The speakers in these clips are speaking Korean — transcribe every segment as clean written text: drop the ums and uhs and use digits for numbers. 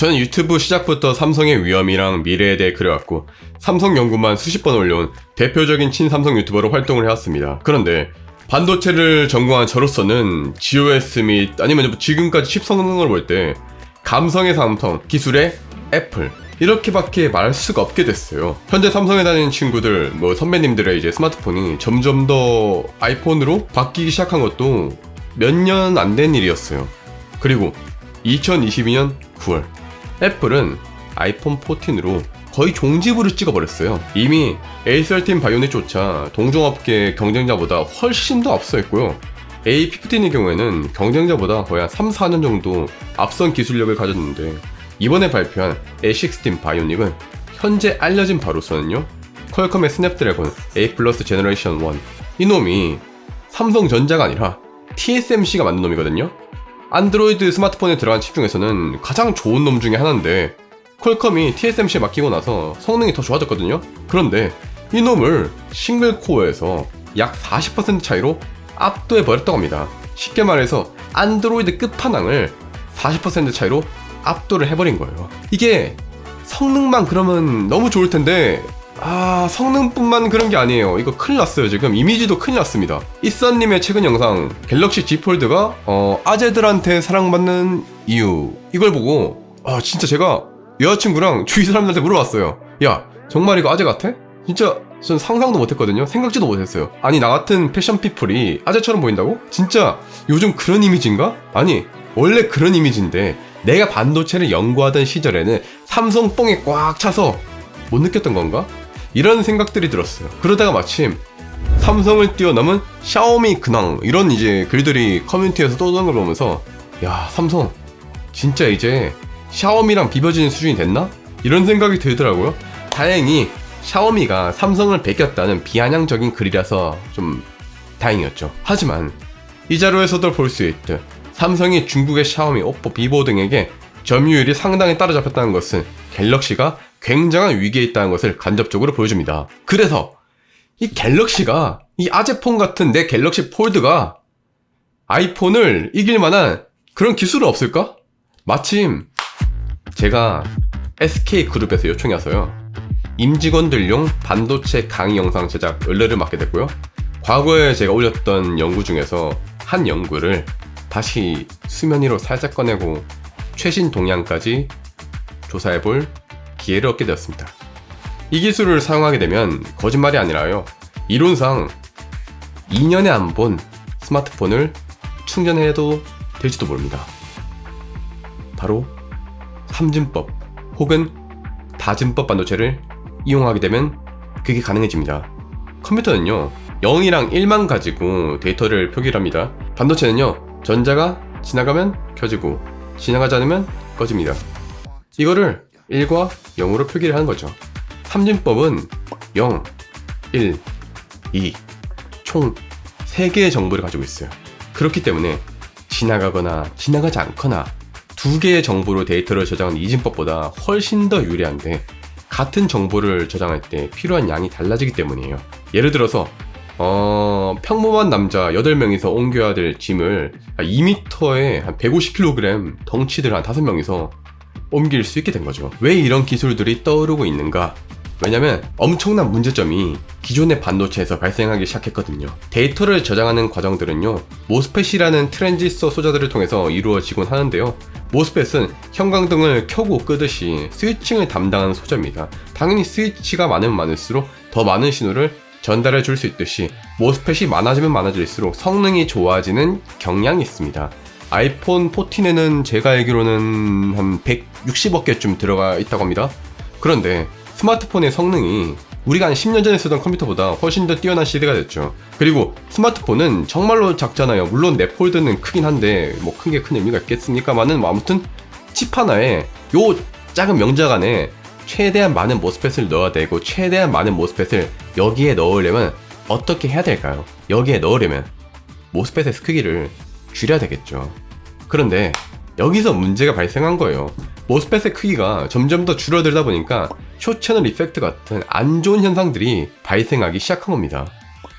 저는 유튜브 시작부터 삼성의 위험이랑 미래에 대해 그려왔고 삼성 연구만 수십 번 올려온 대표적인 친삼성 유튜버로 활동을 해왔습니다. 그런데 반도체를 전공한 저로서는 GOS 및 아니면 지금까지 칩 성능을 볼 때 감성의 삼성, 기술의 애플 이렇게밖에 말할 수가 없게 됐어요. 현재 삼성에 다니는 친구들, 선배님들의 이제 스마트폰이 점점 더 아이폰으로 바뀌기 시작한 것도 몇 년 안 된 일이었어요. 그리고 2022년 9월 애플은 아이폰 14으로 거의 종지부를 찍어버렸어요. 이미 A13 바이오닉조차 동종업계 경쟁자보다 훨씬 더 앞서 있고요. A15의 경우에는 경쟁자보다 거의 한 3, 4년 정도 앞선 기술력을 가졌는데 이번에 발표한 A16 바이오닉은 현재 알려진 바로서는요, 퀄컴의 스냅드래곤 A 플러스 제너레이션 1 이놈이 삼성전자가 아니라 TSMC가 만든 놈이거든요. 안드로이드 스마트폰에 들어간 칩 중에서는 가장 좋은 놈 중에 하나인데 퀄컴이 TSMC에 맡기고 나서 성능이 더 좋아졌거든요. 그런데 이놈을 싱글코어에서 약 40% 차이로 압도해버렸다고 합니다. 쉽게 말해서 안드로이드 끝판왕을 40% 차이로 압도를 해버린 거예요. 이게 성능만 그러면 너무 좋을 텐데 성능뿐만 그런 게 아니에요. 이거 큰일 났어요. 지금 이미지도 큰일 났습니다. 이선님의 최근 영상 갤럭시 Z 폴드가 아재들한테 사랑받는 이유 이걸 보고 진짜 제가 여자친구랑 주위 사람들한테 물어봤어요. 야, 정말 이거 아재 같아? 진짜 전 상상도 못했거든요. 생각지도 못했어요. 아니, 나 같은 패션 피플이 아재처럼 보인다고? 진짜 요즘 그런 이미지인가? 아니, 원래 그런 이미지인데 내가 반도체를 연구하던 시절에는 삼성 뽕에 꽉 차서 못 느꼈던 건가? 이런 생각들이 들었어요. 그러다가 마침 삼성을 뛰어넘은 샤오미 근황 이런 이제 글들이 커뮤니티에서 떠도는 걸 보면서 야, 삼성 진짜 이제 샤오미랑 비벼지는 수준이 됐나? 이런 생각이 들더라고요. 다행히 샤오미가 삼성을 베꼈다는 비아냥적인 글이라서 좀 다행이었죠. 하지만 이 자료에서도 볼 수 있듯 삼성이 중국의 샤오미, 오포, 비보 등에게 점유율이 상당히 따라잡혔다는 것은 갤럭시가 굉장한 위기에 있다는 것을 간접적으로 보여줍니다. 그래서 이 갤럭시가, 이 아재폰 같은 내 갤럭시 폴드가 아이폰을 이길 만한 그런 기술은 없을까? 마침 제가 SK그룹에서 요청이 와서요, 임직원들용 반도체 강의 영상 제작 의뢰를 맡게 됐고요. 과거에 제가 올렸던 연구 중에서 한 연구를 다시 수면 위로 살짝 꺼내고 최신 동향까지 조사해볼 기회를 얻게 되었습니다. 이 기술을 사용하게 되면 거짓말이 아니라요, 이론상 2년에 한 번 스마트폰을 충전해도 될지도 모릅니다. 바로 삼진법 혹은 다진법 반도체를 이용하게 되면 그게 가능해집니다. 컴퓨터는요 0이랑 1만 가지고 데이터를 표기를 합니다. 반도체는요 전자가 지나가면 켜지고 지나가지 않으면 꺼집니다. 이거를 1과 0으로 표기를 하는 거죠. 삼진법은 0, 1, 2 총 3개의 정보를 가지고 있어요. 그렇기 때문에 지나가거나 지나가지 않거나 2개의 정보로 데이터를 저장하는 이진법보다 훨씬 더 유리한데 같은 정보를 저장할 때 필요한 양이 달라지기 때문이에요. 예를 들어서 평범한 남자 8명이서 옮겨야 될 짐을 2m에 한 150kg 덩치들 한 5명이서 옮길 수 있게 된 거죠. 왜 이런 기술들이 떠오르고 있는가? 왜냐면 엄청난 문제점이 기존의 반도체에서 발생하기 시작했거든요. 데이터를 저장하는 과정들은요 모스펫이라는 트랜지스터 소자들을 통해서 이루어지곤 하는데요, 모스펫은 형광등을 켜고 끄듯이 스위칭을 담당하는 소자입니다. 당연히 스위치가 많으면 많을수록 더 많은 신호를 전달해 줄 수 있듯이 모스펫이 많아지면 많아질수록 성능이 좋아지는 경향이 있습니다. 아이폰 14에는 제가 알기로는 한 160억 개쯤 들어가 있다고 합니다. 그런데 스마트폰의 성능이 우리가 한 10년 전에 쓰던 컴퓨터보다 훨씬 더 뛰어난 시대가 됐죠. 그리고 스마트폰은 정말로 작잖아요. 물론 내 폴드는 크긴 한데 뭐 큰 게 큰 의미가 있겠습니까만은 아무튼 칩 하나에 요 작은 명작 안에 최대한 많은 모스펫을 넣어야 되고 최대한 많은 모스펫을 여기에 넣으려면 어떻게 해야 될까요? 여기에 넣으려면 모스펫의 크기를 줄여야 되겠죠. 그런데 여기서 문제가 발생한 거예요. 모스펫의 크기가 점점 더 줄어들다 보니까 쇼채널 이펙트 같은 안 좋은 현상들이 발생하기 시작한 겁니다.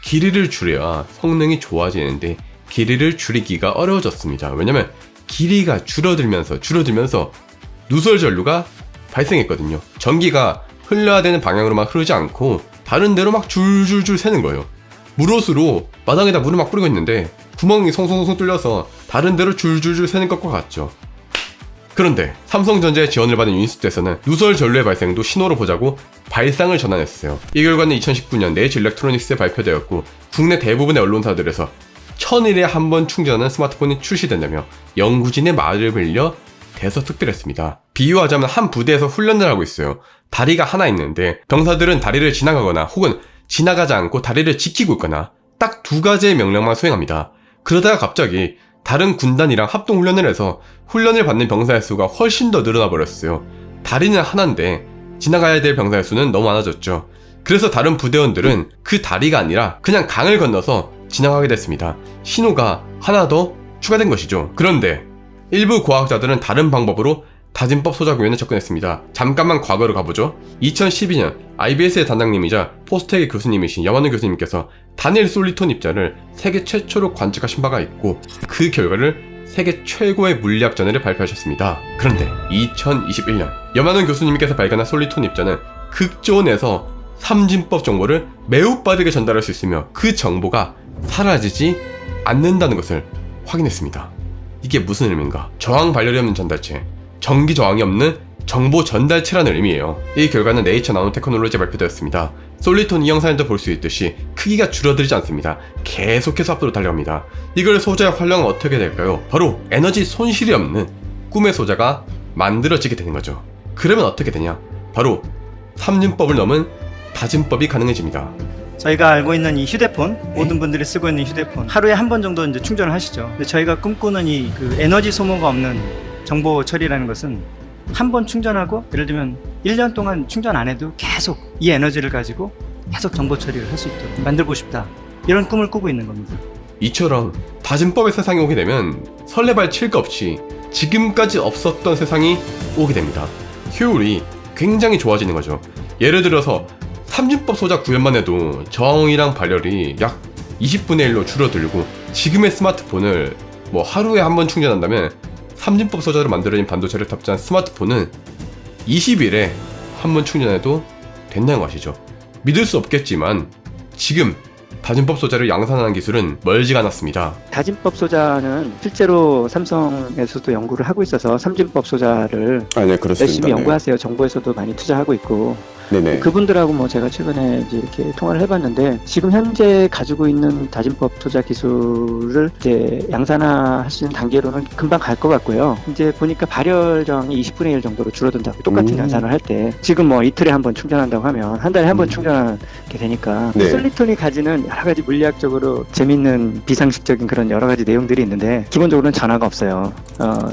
길이를 줄여야 성능이 좋아지는데 길이를 줄이기가 어려워졌습니다. 왜냐면 길이가 줄어들면서 누설 전류가 발생했거든요. 전기가 흘러야 되는 방향으로만 흐르지 않고 다른 데로 막 줄줄줄 새는 거예요. 물호스로 마당에다 물을 막 뿌리고 있는데 구멍이 송송송 뚫려서 다른 데로 줄줄줄 새는 것과 같죠. 그런데 삼성전자의 지원을 받은 유니스트에서는 누설 전류의 발생도 신호로 보자고 발상을 전환했어요. 이 결과는 2019년 네이처 일렉트로닉스에 발표되었고 국내 대부분의 언론사들에서 1000일에 한 번 충전하는 스마트폰이 출시된다며 연구진의 말을 빌려 대서특필했습니다. 비유하자면 한 부대에서 훈련을 하고 있어요. 다리가 하나 있는데 병사들은 다리를 지나가거나 혹은 지나가지 않고 다리를 지키고 있거나 딱 두 가지의 명령만 수행합니다. 그러다가 갑자기 다른 군단이랑 합동훈련을 해서 훈련을 받는 병사의 수가 훨씬 더 늘어나 버렸어요. 다리는 하나인데 지나가야 될 병사의 수는 너무 많아졌죠. 그래서 다른 부대원들은 그 다리가 아니라 그냥 강을 건너서 지나가게 됐습니다. 신호가 하나 더 추가된 것이죠. 그런데 일부 과학자들은 다른 방법으로 다진법 소자 구현에 접근했습니다. 잠깐만 과거로 가보죠. 2012년 IBS의 단장님이자 포스텍의 교수님이신 야마노 교수님께서 다니엘 솔리톤 입자를 세계 최초로 관측하신 바가 있고 그 결과를 세계 최고의 물리학 저널에 발표하셨습니다. 그런데 2021년 야마노 교수님께서 발견한 솔리톤 입자는 극저온에서 삼진법 정보를 매우 빠르게 전달할 수 있으며 그 정보가 사라지지 않는다는 것을 확인했습니다. 이게 무슨 의미인가? 저항 발열이 없는 전달체, 전기 저항이 없는 정보 전달체라는 의미예요. 이 결과는 네이처 나노테크놀로지에 발표되었습니다. 솔리톤 이 영상에도 볼 수 있듯이 크기가 줄어들지 않습니다. 계속해서 앞으로 달려갑니다. 이걸 소자의 활용은 어떻게 될까요? 바로 에너지 손실이 없는 꿈의 소자가 만들어지게 되는 거죠. 그러면 어떻게 되냐? 바로 삼진법을 넘은 다진법이 가능해집니다. 저희가 알고 있는 이 휴대폰, 모든 분들이 쓰고 있는 휴대폰 하루에 한 번 정도 이제 충전을 하시죠. 근데 저희가 꿈꾸는 이 그 에너지 소모가 없는 정보 처리라는 것은 한 번 충전하고 예를 들면 1년 동안 충전 안 해도 계속 이 에너지를 가지고 계속 정보 처리를 할 수 있도록 만들고 싶다, 이런 꿈을 꾸고 있는 겁니다. 이처럼 다진법의 세상이 오게 되면 설레발 칠 것 없이 지금까지 없었던 세상이 오게 됩니다. 효율이 굉장히 좋아지는 거죠. 예를 들어서 삼진법 소자 구현만 해도 저항이랑 발열이 약 20분의 1로 줄어들고 지금의 스마트폰을 뭐 하루에 한 번 충전한다면 삼진법 소자로 만들어진 반도체를 탑재한 스마트폰은 20일에 한 번 충전해도 된다는 것이죠. 믿을 수 없겠지만 지금 다진법 소자를 양산하는 기술은 멀지가 않았습니다. 다진법 소자는 실제로 삼성에서도 연구를 하고 있어서 삼진법 소자를 네, 그렇습니다. 열심히 연구하세요. 정부에서도 많이 투자하고 있고. 네네. 그분들하고 뭐 제가 최근에 이제 이렇게 통화를 해봤는데 지금 현재 가지고 있는 다진법 소자 기술을 이제 양산화할 수 있는 단계로는 금방 갈 것 같고요. 이제 보니까 발열정이 20분의 1 정도로 줄어든다고, 똑같은 양산을 할 때. 지금 뭐 이틀에 한 번 충전한다고 하면 한 달에 한 번 충전하게 되니까 네. 솔리톤이 가지는 여러 가지 물리학적으로 재밌는 비상식적인 그런 여러 가지 내용들이 있는데 기본적으로는 전하가 없어요.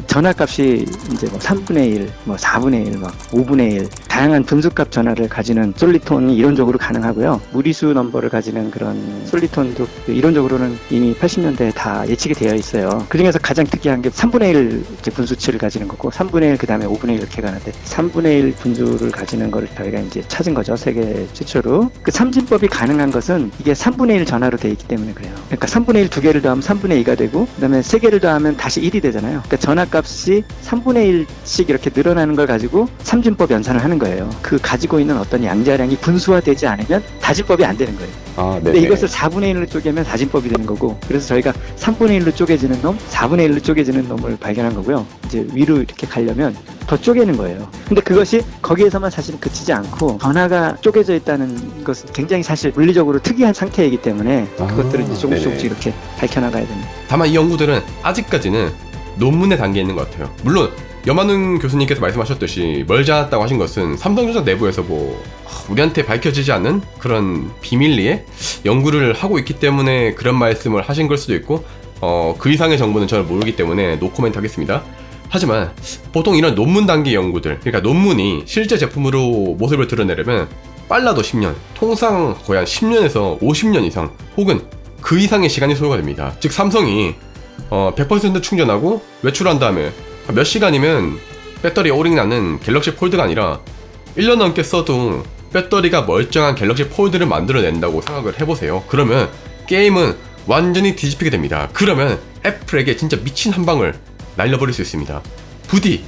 전하 값이 이제 뭐 3분의 1, 뭐 4분의 1, 막 5분의 1 다양한 분수값 전하를 가지는 솔리톤이 이론적으로 가능하고요. 무리수 넘버를 가지는 그런 솔리톤도 이론적으로는 이미 80년대에 다 예측이 되어 있어요. 그 중에서 가장 특이한 게 3분의 1 이제 분수치를 가지는 거고 3분의 1 그 다음에 5분의 1 이렇게 가는데 3분의 1 분수를 가지는 걸 저희가 이제 찾은 거죠. 세계 최초로. 그 삼진법이 가능한 것은 이게 3분의 1 전하로 되어 있기 때문에 그래요. 그러니까 3분의 1 두 개를 더하면 3분의 2가 되고 그 다음에 세 개를 더하면 다시 1이 되잖아요. 그러니까 전하값이 3분의 1씩 이렇게 늘어나는 걸 가지고 삼진법 연산을 하는 거예요. 그 가지고 있는 어떤 양자량이 분수화되지 않으면 다진법이 안 되는 거예요. 근데 이것을 4분의 1로 쪼개면 다진법이 되는 거고, 그래서 저희가 3분의 1로 쪼개지는 놈, 4분의 1로 쪼개지는 놈을 발견한 거고요. 이제 위로 이렇게 가려면 더 쪼개는 거예요. 근데 그것이 거기에서만 사실 그치지 않고 전하가 쪼개져 있다는 것은 굉장히 사실 물리적으로 특이한 상태이기 때문에 그것들을 이제 조금씩 이렇게 밝혀나가야 됩니다. 다만 이 연구들은 아직까지는 논문의 단계에 있는 것 같아요. 물론 염한웅 교수님께서 말씀하셨듯이 멀지 않았다고 하신 것은 삼성전자 내부에서 뭐 우리한테 밝혀지지 않는 그런 비밀리에 연구를 하고 있기 때문에 그런 말씀을 하신 걸 수도 있고 그 이상의 정보는 저는 모르기 때문에 노코멘트 하겠습니다. 하지만 보통 이런 논문 단계 연구들, 그러니까 논문이 실제 제품으로 모습을 드러내려면 빨라도 10년, 통상 거의 한 10년에서 50년 이상 혹은 그 이상의 시간이 소요가 됩니다. 즉 삼성이 100% 충전하고 외출한 다음에 몇 시간이면 배터리 오링 나는 갤럭시 폴드가 아니라 1년 넘게 써도 배터리가 멀쩡한 갤럭시 폴드를 만들어낸다고 생각을 해보세요. 그러면 게임은 완전히 뒤집히게 됩니다. 그러면 애플에게 진짜 미친 한 방을 날려버릴 수 있습니다. 부디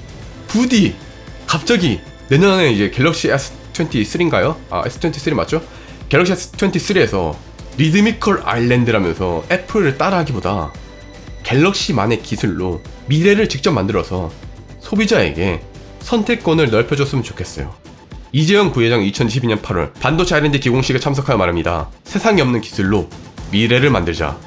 갑자기 내년에 이제 갤럭시 S23인가요? 아, S23 맞죠? 갤럭시 S23에서 리드미컬 아일랜드라면서 애플을 따라하기보다 갤럭시만의 기술로 미래를 직접 만들어서 소비자에게 선택권을 넓혀줬으면 좋겠어요. 이재용 부회장 2012년 8월 반도체 아일랜드 기공식에 참석하여 말합니다. 세상에 없는 기술로 미래를 만들자.